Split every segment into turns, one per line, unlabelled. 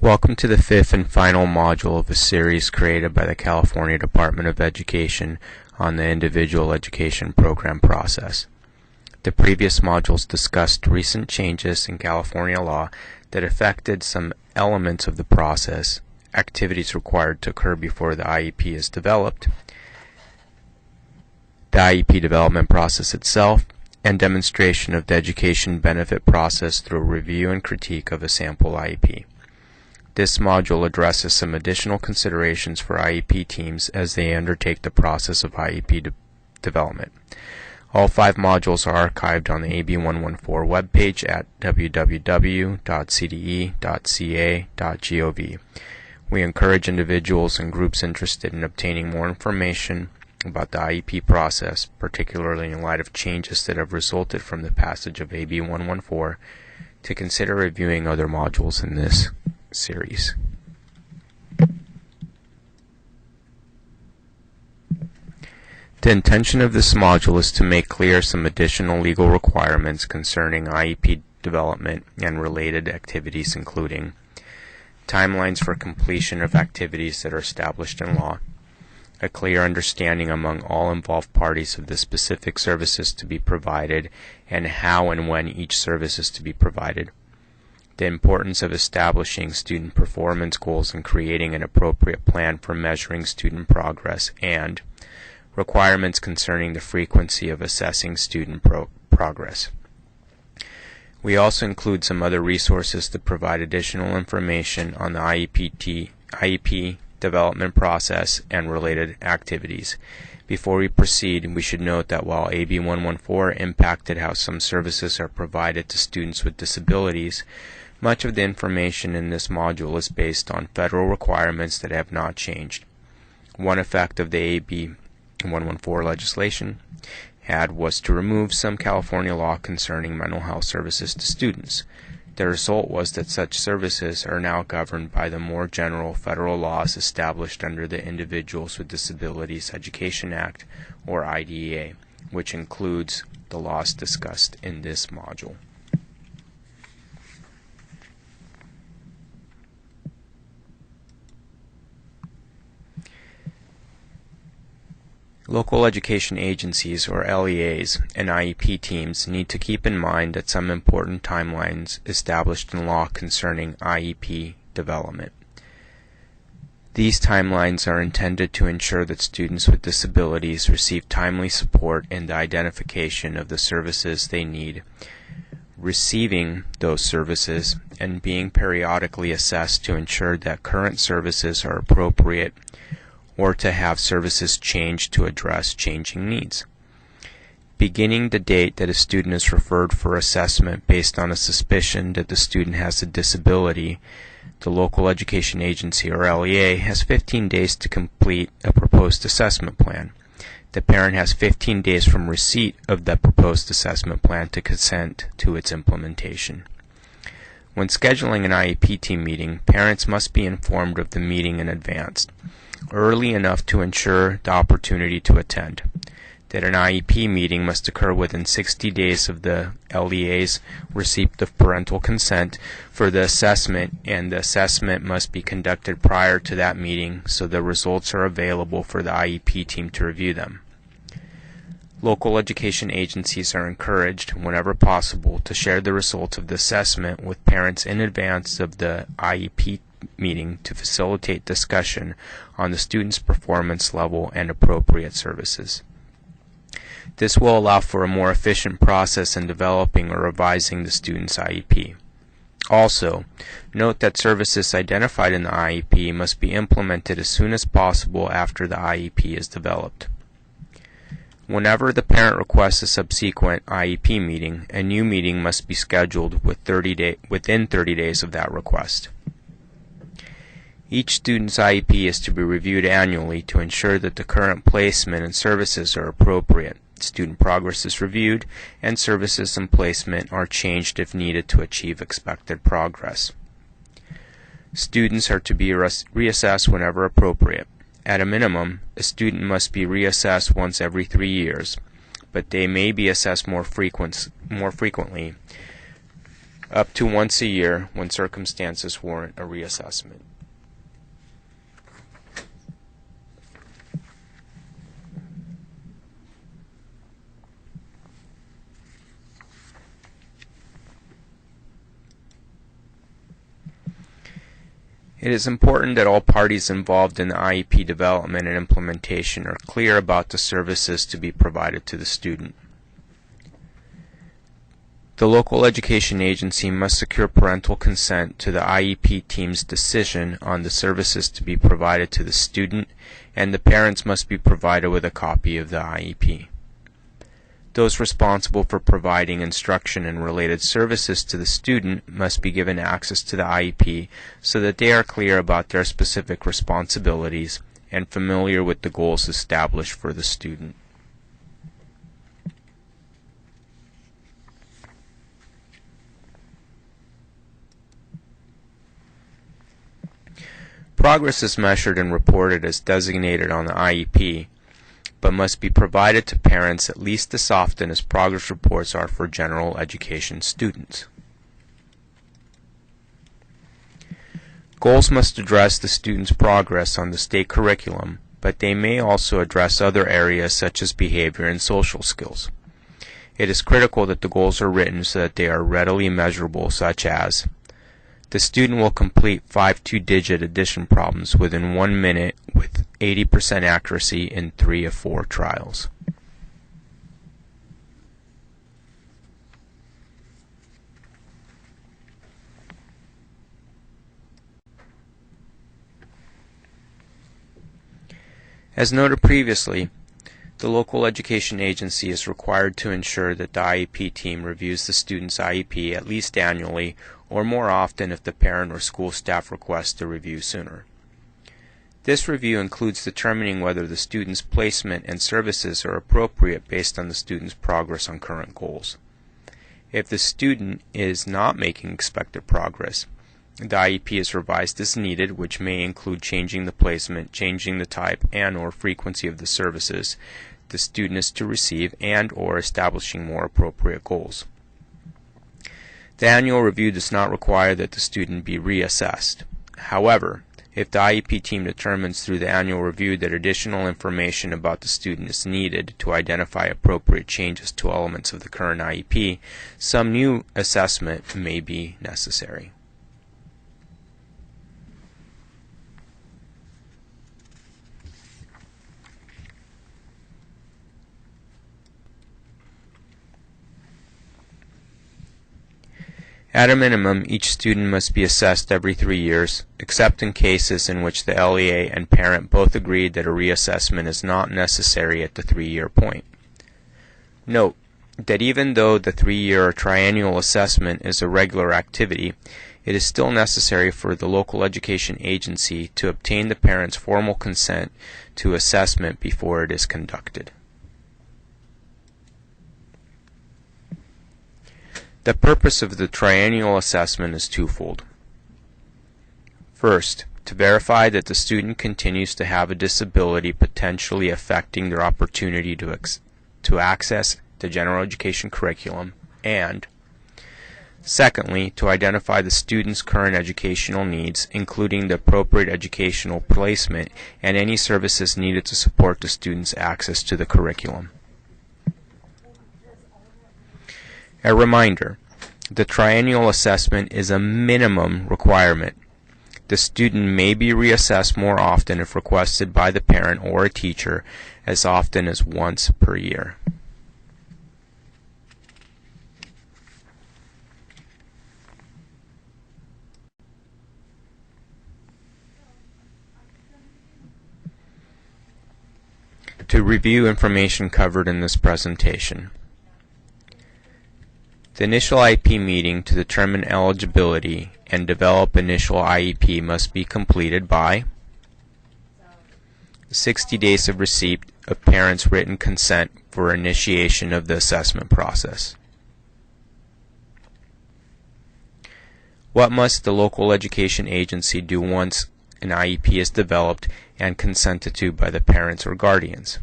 Welcome to the fifth and final module of a series created by the California Department of Education on the individual education program process. The previous modules discussed recent changes in California law that affected some elements of the process, activities required to occur before the IEP is developed, the IEP development process itself, and demonstration of the education benefit process through review and critique of a sample IEP. This module addresses some additional considerations for IEP teams as they undertake the process of IEP development. All 5 modules are archived on the AB 114 webpage at www.cde.ca.gov. We encourage individuals and groups interested in obtaining more information about the IEP process, particularly in light of changes that have resulted from the passage of AB 114, to consider reviewing other modules in this series. The intention of this module is to make clear some additional legal requirements concerning IEP development and related activities, including timelines for completion of activities that are established in law, a clear understanding among all involved parties of the specific services to be provided and how and when each service is to be provided, the importance of establishing student performance goals and creating an appropriate plan for measuring student progress, and requirements concerning the frequency of assessing student progress. We also include some other resources that provide additional information on the IEP development process and related activities. Before we proceed, we should note that while AB 114 impacted how some services are provided to students with disabilities, much of the information in this module is based on federal requirements that have not changed. One effect of the AB 114 legislation had was to remove some California law concerning mental health services to students. The result was that such services are now governed by the more general federal laws established under the Individuals with Disabilities Education Act, or IDEA, which includes the laws discussed in this module. Local education agencies, or LEAs, and IEP teams need to keep in mind that some important timelines established in law concerning IEP development. These timelines are intended to ensure that students with disabilities receive timely support in the identification of the services they need, receiving those services, and being periodically assessed to ensure that current services are appropriate or to have services changed to address changing needs. Beginning the date that a student is referred for assessment based on a suspicion that the student has a disability, the local education agency, or LEA, has 15 days to complete a proposed assessment plan. The parent has 15 days from receipt of the proposed assessment plan to consent to its implementation. When scheduling an IEP team meeting, parents must be informed of the meeting in advance, early enough to ensure the opportunity to attend. That an IEP meeting must occur within 60 days of the LEA's receipt of parental consent for the assessment, and the assessment must be conducted prior to that meeting so the results are available for the IEP team to review them. Local education agencies are encouraged, whenever possible, to share the results of the assessment with parents in advance of the IEP meeting to facilitate discussion on the student's performance level and appropriate services. This will allow for a more efficient process in developing or revising the student's IEP. Also, note that services identified in the IEP must be implemented as soon as possible after the IEP is developed. Whenever the parent requests a subsequent IEP meeting, a new meeting must be scheduled within 30 days of that request. Each student's IEP is to be reviewed annually to ensure that the current placement and services are appropriate. Student progress is reviewed, and services and placement are changed if needed to achieve expected progress. Students are to be reassessed whenever appropriate. At a minimum, a student must be reassessed once every 3 years, but they may be assessed more frequently up to once a year when circumstances warrant a reassessment. It is important that all parties involved in the IEP development and implementation are clear about the services to be provided to the student. The local education agency must secure parental consent to the IEP team's decision on the services to be provided to the student, and the parents must be provided with a copy of the IEP. Those responsible for providing instruction and related services to the student must be given access to the IEP so that they are clear about their specific responsibilities and familiar with the goals established for the student. Progress is measured and reported as designated on the IEP, but must be provided to parents at least as often as progress reports are for general education students. Goals must address the student's progress on the state curriculum, but they may also address other areas such as behavior and social skills. It is critical that the goals are written so that they are readily measurable, such as the student will complete 5 two-digit addition problems within 1 minute with 80% accuracy in 3 of 4 trials. As noted previously, the local education agency is required to ensure that the IEP team reviews the student's IEP at least annually or more often if the parent or school staff requests a review sooner. This review includes determining whether the student's placement and services are appropriate based on the student's progress on current goals. If the student is not making expected progress, the IEP is revised as needed, which may include changing the placement, changing the type and/or frequency of the services the student is to receive, and/or establishing more appropriate goals. The annual review does not require that the student be reassessed. However, if the IEP team determines through the annual review that additional information about the student is needed to identify appropriate changes to elements of the current IEP, some new assessment may be necessary. At a minimum, each student must be assessed every 3 years, except in cases in which the LEA and parent both agreed that a reassessment is not necessary at the 3-year point. Note that even though the 3-year or triennial assessment is a regular activity, it is still necessary for the local education agency to obtain the parent's formal consent to assessment before it is conducted. The purpose of the triennial assessment is twofold. First, to verify that the student continues to have a disability potentially affecting their opportunity to access the general education curriculum, and secondly, to identify the student's current educational needs, including the appropriate educational placement and any services needed to support the student's access to the curriculum. A reminder, the triennial assessment is a minimum requirement. The student may be reassessed more often if requested by the parent or a teacher, as often as once per year. To review information covered in this presentation. The initial IEP meeting to determine eligibility and develop initial IEP must be completed by 60 days of receipt of parents' written consent for initiation of the assessment process. What must the local education agency do once an IEP is developed and consented to by the parents or guardians?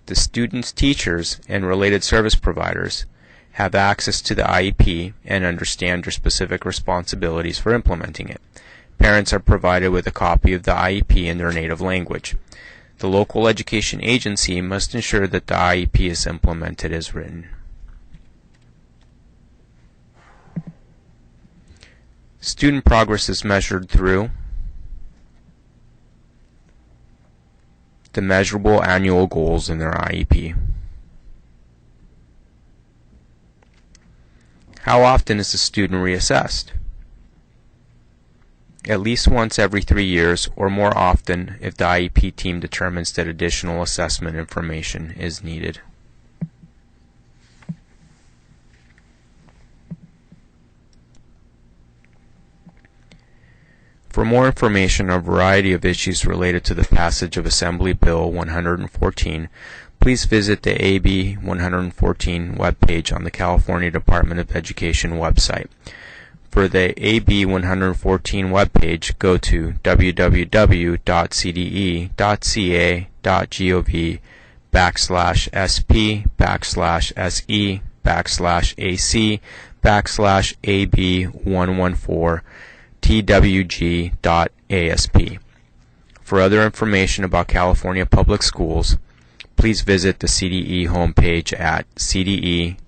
The student's teachers and related service providers have access to the IEP, and understand their specific responsibilities for implementing it. Parents are provided with a copy of the IEP in their native language. The local education agency must ensure that the IEP is implemented as written. Student progress is measured through the measurable annual goals in their IEP. How often is the student reassessed? At least once every 3 years, or more often if the IEP team determines that additional assessment information is needed. For more information on a variety of issues related to the passage of Assembly Bill 114, please visit the AB 114 webpage on the California Department of Education website. For the AB 114 webpage, go to www.cde.ca.gov/sp/ac/AB114 twg.asp. For other information about California Public Schools, please visit the CDE homepage at cde.ca.gov.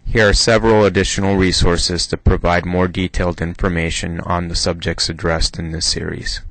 Here are several additional resources to provide more detailed information on the subjects addressed in this series.